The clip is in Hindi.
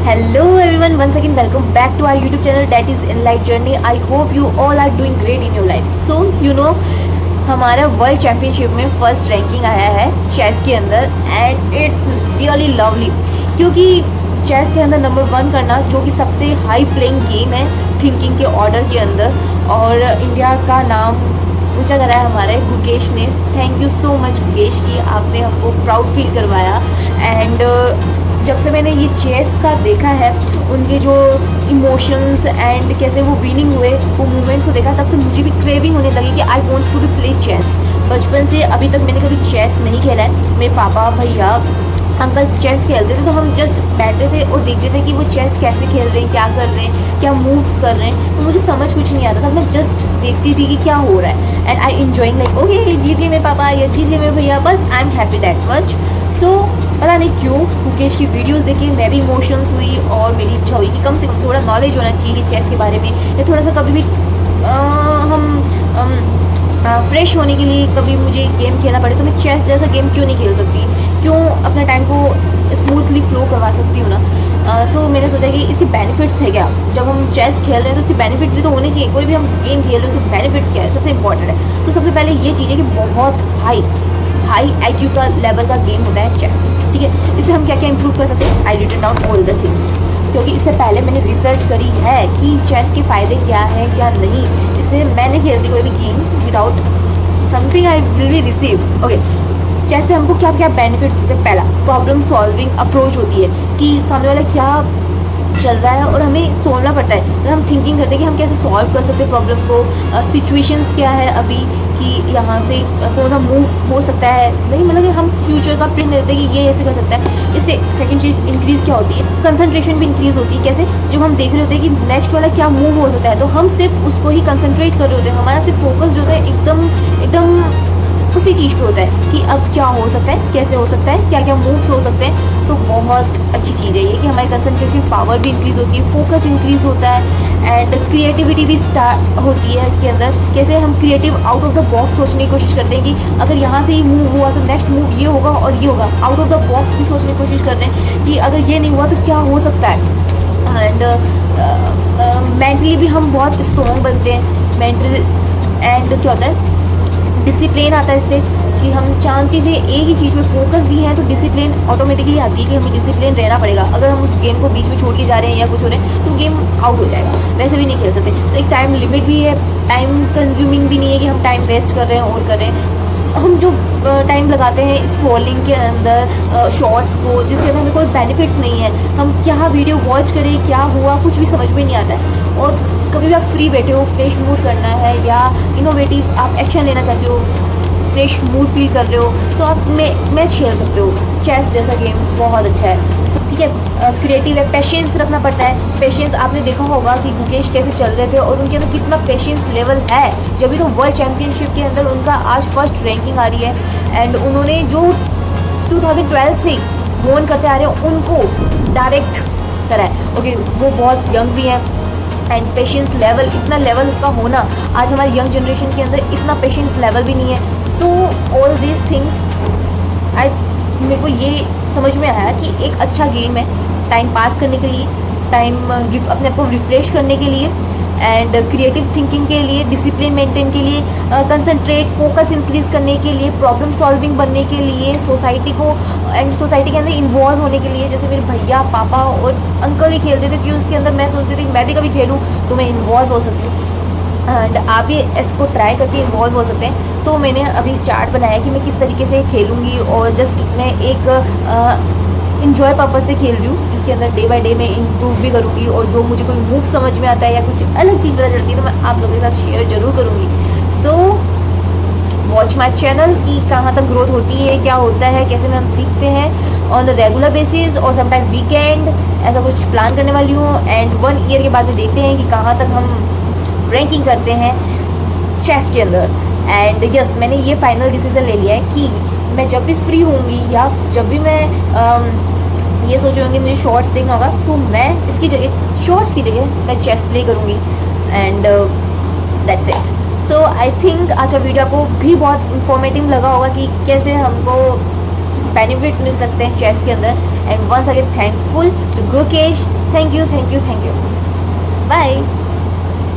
Hello everyone, once again welcome back to our YouTube channel that is Enlight Journey. I hope you all are doing great in your life. So हमारा वर्ल्ड चैम्पियनशिप में फर्स्ट रैंकिंग आया है चेस के अंदर एंड इट्स रियली लवली, क्योंकि चेस के अंदर नंबर 1 करना जो कि सबसे हाई प्लेइंग गेम है थिंकिंग के ऑर्डर के अंदर, और इंडिया का नाम ऊंचा करा है हमारे गुकेश ने. Thank you so much Gukesh की, आपने हमको प्राउड फील करवाया. एंड जब से मैंने ये चेस का देखा है, उनके जो इमोशंस एंड कैसे वो विनिंग हुए, वो मूवमेंट्स को देखा, तब से मुझे भी क्रेविंग होने लगी कि I wants to be play chess. बचपन से अभी तक मैंने कभी चेस नहीं खेला है. मेरे पापा भैया अंकल चेस खेलते थे, तो हम जस्ट बैठते थे और देखते थे कि वो चेस कैसे खेल रहे हैं, क्या कर रहे हैं, क्या मूव्स कर रहे हैं. तो मुझे समझ कुछ नहीं आता था, मैं जस्ट देखती थी कि क्या हो रहा है and I enjoying like okay जीत गए मेरे पापा या जीत गए मेरे भैया, बस I am happy that much. So पता नहीं क्यों मुकेश की वीडियोस देखे मैं भी इमोशंस हुई और मेरी इच्छा हुई कि कम से कम थोड़ा नॉलेज होना चाहिए चेस के बारे में, या थोड़ा सा कभी भी हम फ्रेश होने के लिए कभी मुझे गेम खेलना पड़े तो मैं चेस जैसा गेम क्यों नहीं खेल सकती, क्यों अपने टाइम को स्मूथली फ्लो करवा सकती हूँ ना. सो मैंने सोचा कि इसके बेनिफिट्स है क्या. जब हम चेस खेल रहे हैं तो इसके बेनिफिट्स भी तो होने चाहिए. कोई भी हम गेम खेल रहे हैं उसके बेनिफिट्स क्या है, सबसे इंपॉर्टेंट है. तो सबसे पहले ये चीज़ है कि बहुत हाई IQ का लेवल का गेम होता है चेस. ठीक है, इससे हम क्या क्या इंप्रूव कर सकते हैं. I written down all the things, क्योंकि इससे पहले मैंने रिसर्च करी है कि चेस के फ़ायदे क्या हैं क्या नहीं. इससे मैं नहीं खेलती कोई भी game without something I will be receive. Okay, chess से हमको क्या क्या बेनिफिट्स होते हैं. पहला, प्रॉब्लम सॉल्विंग अप्रोच होती है कि सामने वाला क्या चल रहा है और हमें सोचना पड़ता है. तो हम थिंकिंग करते हैं कि हम कैसे सॉल्व कर सकते हैं प्रॉब्लम को. सिचुएशंस क्या है अभी कि यहाँ से कौन सा मूव हो सकता है, नहीं मतलब कि हम फ्यूचर का प्रिंट देते हैं कि ये ऐसे कर सकता है. इससे सेकंड चीज़ इंक्रीज़ क्या होती है, कंसंट्रेशन भी इंक्रीज़ होती है. कैसे, जब हम देख रहे होते हैं कि नेक्स्ट वाला क्या मूव हो सकता है तो हम सिर्फ उसको ही कंसंट्रेट कर रहे होते हैं. हमारा सिर्फ फोकस जो होता है एकदम उसी चीज़ पे होता है कि अब क्या हो सकता है, कैसे हो सकता है, क्या क्या मूव्स हो सकते हैं. तो बहुत अच्छी चीज़ है ये कि हमारी कंसंट्रेशन पावर भी इंक्रीज़ होती है, फोकस इंक्रीज़ होता है एंड क्रिएटिविटी भी स्टार्ट होती है इसके अंदर. कैसे हम creative out of the box सोचने की कोशिश करते हैं कि अगर यहाँ से ही मूव हुआ तो नेक्स्ट मूव ये होगा और ये होगा. आउट ऑफ द बॉक्स भी सोचने की कोशिश कर रहे हैं कि अगर ये नहीं हुआ तो क्या हो सकता है. एंड मेंटली भी हम बहुत स्ट्रॉन्ग बनते हैं. मेंटल एंड क्या होता है, डिसिप्लिन आता है इससे कि हम शांति से एक ही चीज़ में फोकस भी हैं तो डिसिप्लिन ऑटोमेटिकली आती है कि हमें डिसिप्लिन रहना पड़ेगा. अगर हम उस गेम को बीच में छोड़ के जा रहे हैं या कुछ हो रहे हैं तो गेम आउट हो जाएगा, वैसे भी नहीं खेल सकते. तो एक टाइम लिमिट भी है, टाइम कंज्यूमिंग भी नहीं है कि हम टाइम वेस्ट कर रहे हैं और कर रहे हैं. हम जो टाइम लगाते हैं स्क्रॉलिंग के अंदर शॉर्ट्स को, जिसके अंदर हमें कोई बेनिफिट्स नहीं है, हम क्या वीडियो वॉच करें, क्या हुआ, कुछ भी समझ में नहीं आता है. और कभी भी आप फ्री बैठे हो, फ्रेश मूड करना है या इनोवेटिव आप एक्शन लेना चाहते हो, फ्रेश मूड फील कर रहे हो तो आप मैच खेल सकते हो. चेस जैसा गेम बहुत अच्छा है. ठीक है, क्रिएटिव है, पेशेंस रखना पड़ता है. पेशेंस आपने देखा होगा कि गुकेश कैसे चल रहे थे और उनके अंदर कितना पेशेंस लेवल है. जब भी तो वर्ल्ड चैम्पियनशिप के अंदर उनका आज फर्स्ट रैंकिंग आ रही है एंड उन्होंने जो 2012 से वॉन करते आ रहे हैं उनको डायरेक्ट करा है. ओके, वो बहुत यंग भी हैं एंड पेशेंस लेवल, इतना लेवल का होना आज हमारी यंग जनरेशन के अंदर इतना पेशेंस लेवल भी नहीं है. सो ऑल दीज थिंग्स मेरे को ये समझ में आया कि एक अच्छा गेम है टाइम पास करने के लिए, टाइम अपने आप को रिफ्रेश करने के लिए एंड क्रिएटिव थिंकिंग के लिए, डिसिप्लिन मेंटेन के लिए, कंसंट्रेट फोकस इंक्रीज करने के लिए, प्रॉब्लम सॉल्विंग बनने के लिए, सोसाइटी को एंड सोसाइटी के अंदर इन्वॉल्व होने के लिए. जैसे मेरे भैया पापा और अंकल ही खेलते थे कि उसके अंदर मैं सोचती थी मैं भी कभी खेलूँ तो मैं इन्वॉल्व हो सकती हूँ एंड आप भी इसको ट्राई करके इन्वॉल्व हो सकते हैं. तो मैंने अभी चार्ट बनाया कि मैं किस तरीके से खेलूँगी और जस्ट मैं एक इन्जॉय पर्पज़ से खेल रही हूँ, जिसके अंदर डे बाय डे मैं इम्प्रूव भी करूँगी और जो मुझे कोई मूव समझ में आता है या कुछ अलग चीज़ पता चलती है तो मैं आप लोगों के साथ शेयर ज़रूर करूँगी. सो वॉच माई चैनल कि कहाँ तक ग्रोथ होती है, क्या होता है, कैसे में हम सीखते हैं ऑन द रेगुलर बेसिस और समटाइम वीकेंड. ऐसा कुछ प्लान करने वाली हूँ एंड 1 ईयर के बाद में देखते हैं कि कहाँ तक हम रैंकिंग करते हैं चेस के अंदर. एंड यस, मैंने ये फाइनल डिसीजन ले लिया है कि मैं जब भी फ्री होंगी या जब भी मैं ये सोच रही होंगी मुझे शॉर्ट्स देखना होगा तो मैं इसकी जगह शॉर्ट्स की जगह मैं चेस प्ले करूँगी and that's it. So I think आज का वीडियो आपको भी बहुत इंफॉर्मेटिव लगा होगा कि कैसे हमको बेनिफिट्स मिल सकते हैं चेस के अंदर। And once again thankful to Gukesh, thank you, thank you, thank you, bye.